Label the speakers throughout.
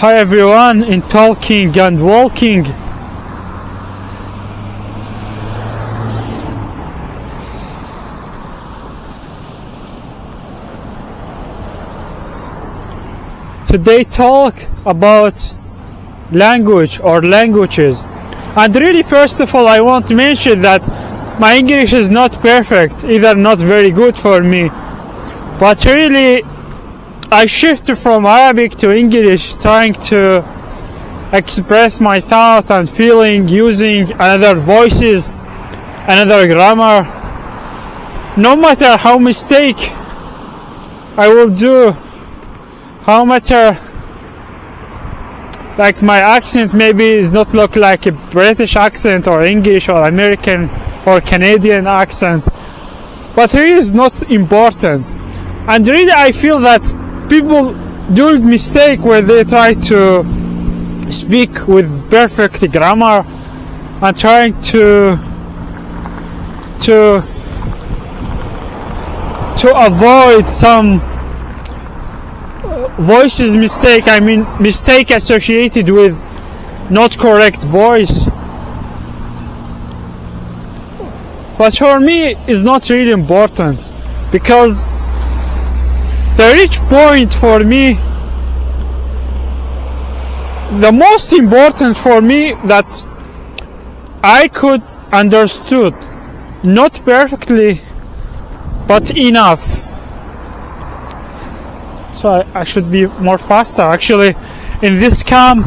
Speaker 1: Hi everyone in talking and walking. Today talk about language or languages. And really, first of all, I want to mention that my English is not perfect, either not very good for me. But really, I shifted from Arabic to English, trying to express my thought and feeling using another voices, another grammar. No matter how mistake I will do, how matter like my accent maybe is not look like a British accent or English or American or Canadian accent, but it is not important. And really I feel that people do mistake when they try to speak with perfect grammar and trying to avoid some voices mistake. I mean mistake associated with not correct voice. But for me it's not really important, because the reach point for me, the most important for me that I could understood, not perfectly but enough. So I should be more faster. Actually, in this cam,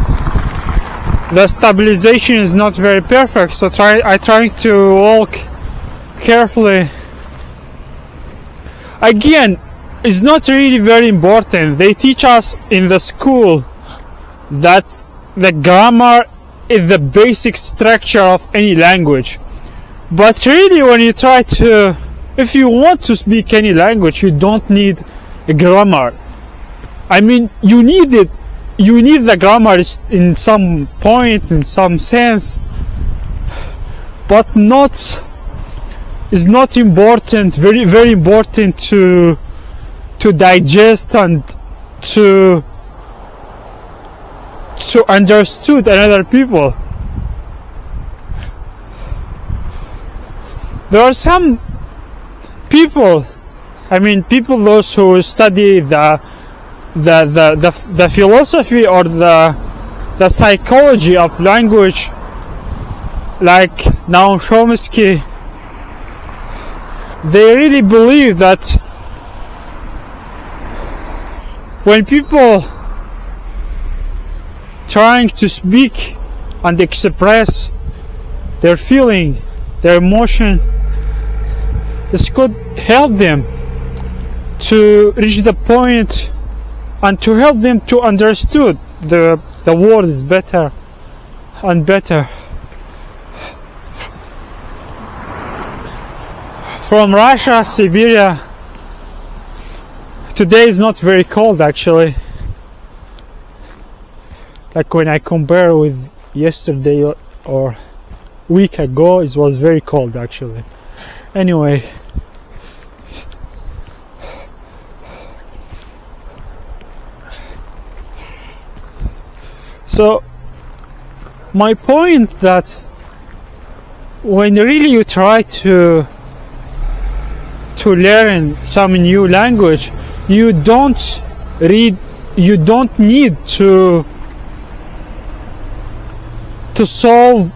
Speaker 1: the stabilization is not very perfect, so I trying to walk carefully. Again, it's not really very important. They teach us in the school that the grammar is the basic structure of any language. But really, when you try to, if you want to speak any language, you don't need a grammar. I mean, you need it. You need the grammar in some point, in some sense, but not. It's not important. Very, very important to digest and to understood another people. There are some people. I mean, people those who study the philosophy or the psychology of language, like Noam Chomsky, they really believe that when people trying to speak and express their feeling, their emotion, this could help them to reach the point and to help them to understood the words better and better. From Russia, Siberia, today is not very cold actually. Like when I compare with yesterday or week ago, it was very cold actually. Anyway, so my point that when really you try to learn some new language, you don't need to solve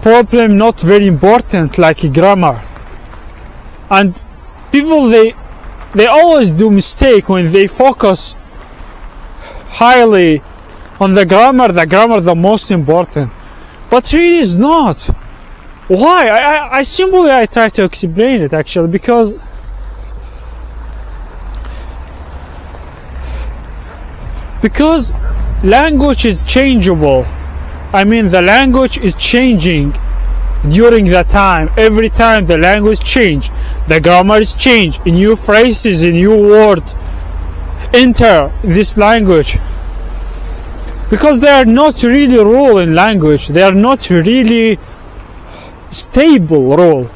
Speaker 1: problem not very important like grammar. And people they always do mistake when they focus highly on the grammar the most important, but really is not. Why? I simply try to explain it actually, because language is changeable. I mean, the language is changing during the time. Every time the language change, the grammar is changed. New phrases, a new word enter this language, because they are not really rule in language. They are not really stable rule,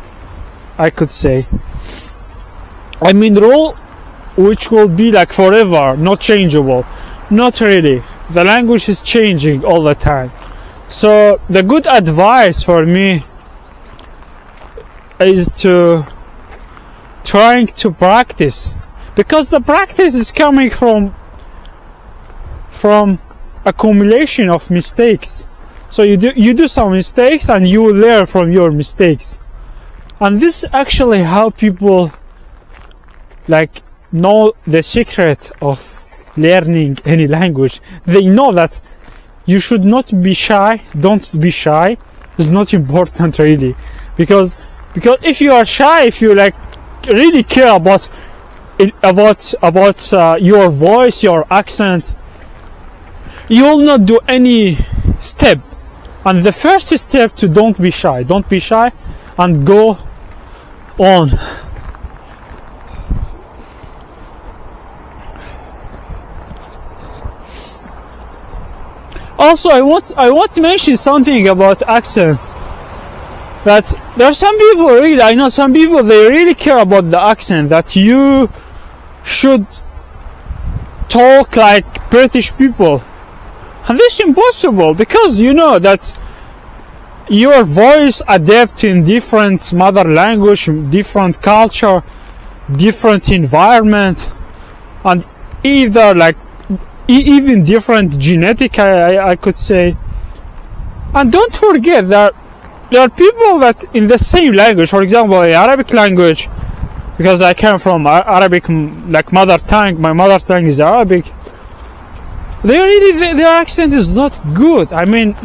Speaker 1: I could say. I mean rule which will be like forever, not changeable. Not really. the language is changing all the time. So the good advice for me is to trying to practice, because the practice is coming from accumulation of mistakes. So you do some mistakes and you learn from your mistakes, and this actually how people like know the secret of learning any language. They know that you should not be shy. Don't be shy. It's not important really, because if you are shy, if you like really care about your voice, your accent, you will not do any step. And the first step to don't be shy and go on. Also, I want to mention something about accent. That there are some people really, I know some people, they really care about the accent, that you should talk like British people. And this is impossible, because you know that your voice adapts in different mother language, different culture, different environment, and either like even different genetic, I could say. And don't forget that there are people that in the same language, for example, the Arabic language, because I came from Arabic like mother tongue, my mother tongue is Arabic. Their accent is not good. I mean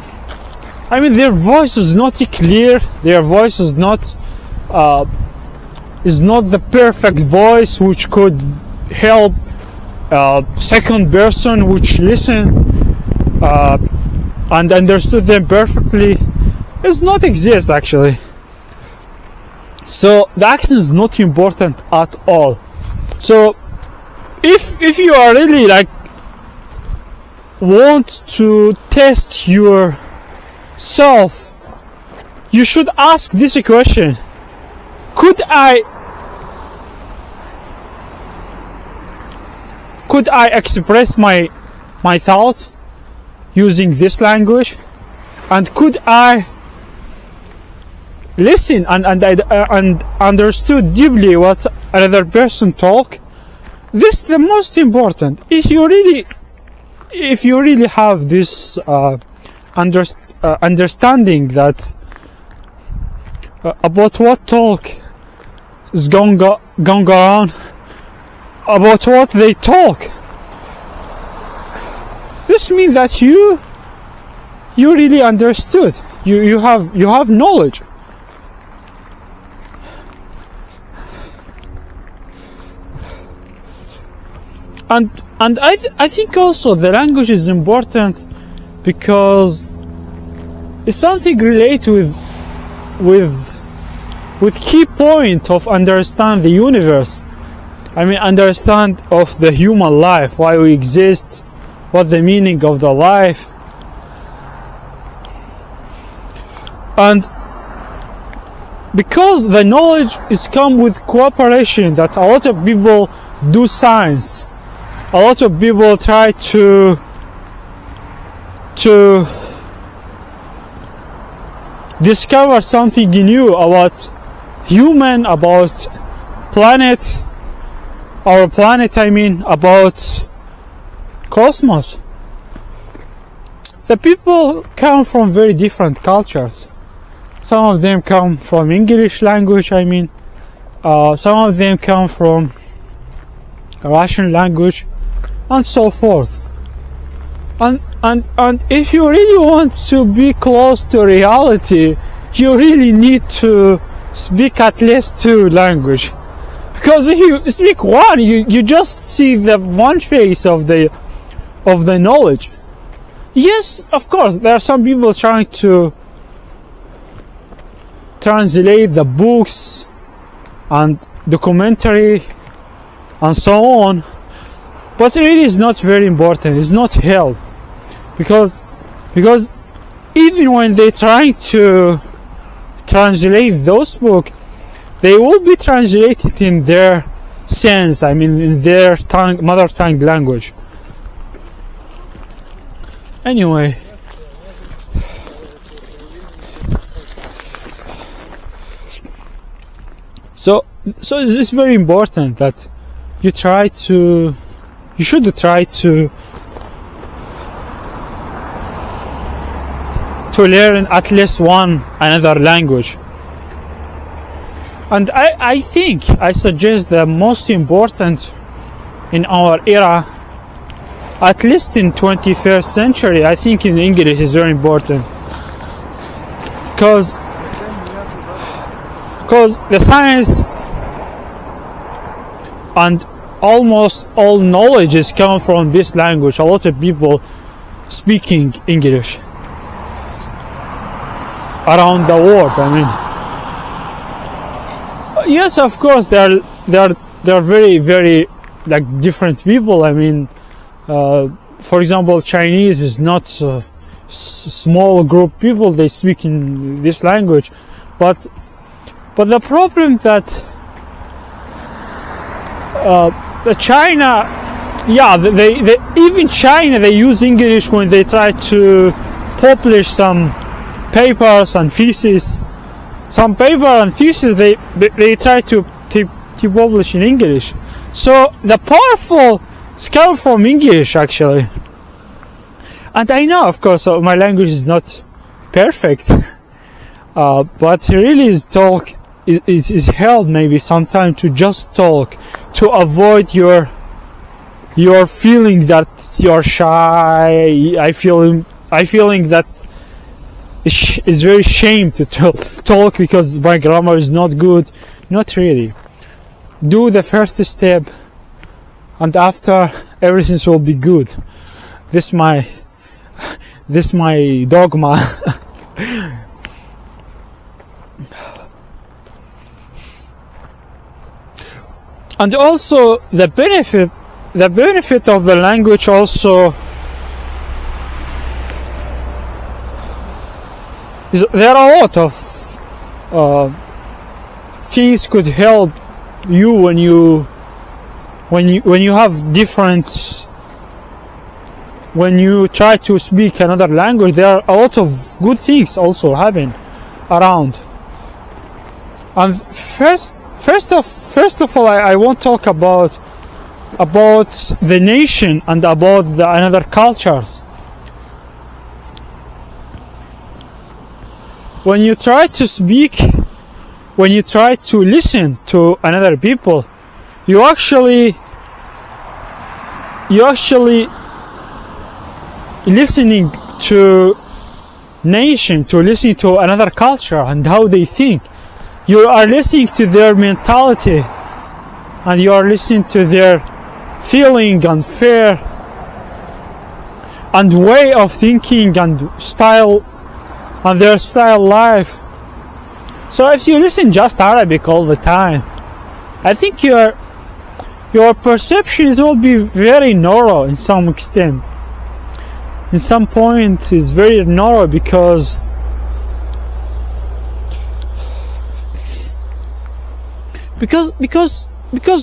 Speaker 1: their voice is not clear. Their voice is not the perfect voice which could help second person which listen and understood them perfectly. Does not exist actually. So the accent is not important at all. So if you are really like want to test yourself, you should ask this question: could I express my thought using this language, and could I listen and understood deeply what another person talk? This is the most important. If you really have this understanding that about what talk is going around, about what they talk, this means that you really understood. You have knowledge. And I think also the language is important because it's something related with key point of understand the universe. I mean, understand of the human life, why we exist, what the meaning of the life. And because the knowledge is come with cooperation, that a lot of people do science, a lot of people try to discover something new about human, about planet, our planet, I mean, about cosmos. The people come from very different cultures. Some of them come from English language, I mean, some of them come from Russian language, and so forth. And if you really want to be close to reality, you really need to speak at least 2 languages. Because if you speak one, you just see the one face of the knowledge. Yes, of course, there are some people trying to translate the books and documentary and so on, but it really is not very important. It's not help, because even when they're trying to translate those books, they will be translated in their sense, I mean in their mother tongue language. Anyway, so it's very important that you should try to learn at least one another language. And I suggest the most important in our era, at least in 21st century, I think in English is very important. Because the science and almost all knowledge is coming from this language. A lot of people speaking English around the world. I mean, yes, of course, they're very, very like different people. I mean, for example, Chinese is not a small group of people. They speak in this language, but the problem that the China, yeah, they even China, they use English when they try to publish some papers and thesis. Some paper and thesis they try to publish in English. So the powerful come from English actually. And I know, of course, my language is not perfect, but really is help maybe sometimes to just talk, to avoid your feeling that you're shy. I feeling that it's very shame to talk because my grammar is not good. Not really. Do the first step, and after everything will be good. This my dogma. And also the benefit of the language also is there are a lot of things could help you when you have different, when you try to speak another language. There are a lot of good things also happen around. And first of all, I want to talk about the nation and about the another cultures. When you try to speak, when you try to listen to another people, you actually listening to nation, to listen to another culture and how they think. You are listening to their mentality, and you are listening to their feeling and fear and way of thinking and style and their style life. So if you listen just Arabic all the time, I think your perceptions will be very narrow in some extent. In some point is very narrow because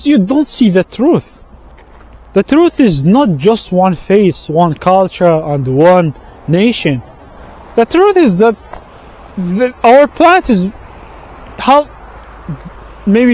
Speaker 1: you don't see the truth. The truth is not just one face, one culture, and one nation. The truth is that our planet is how maybe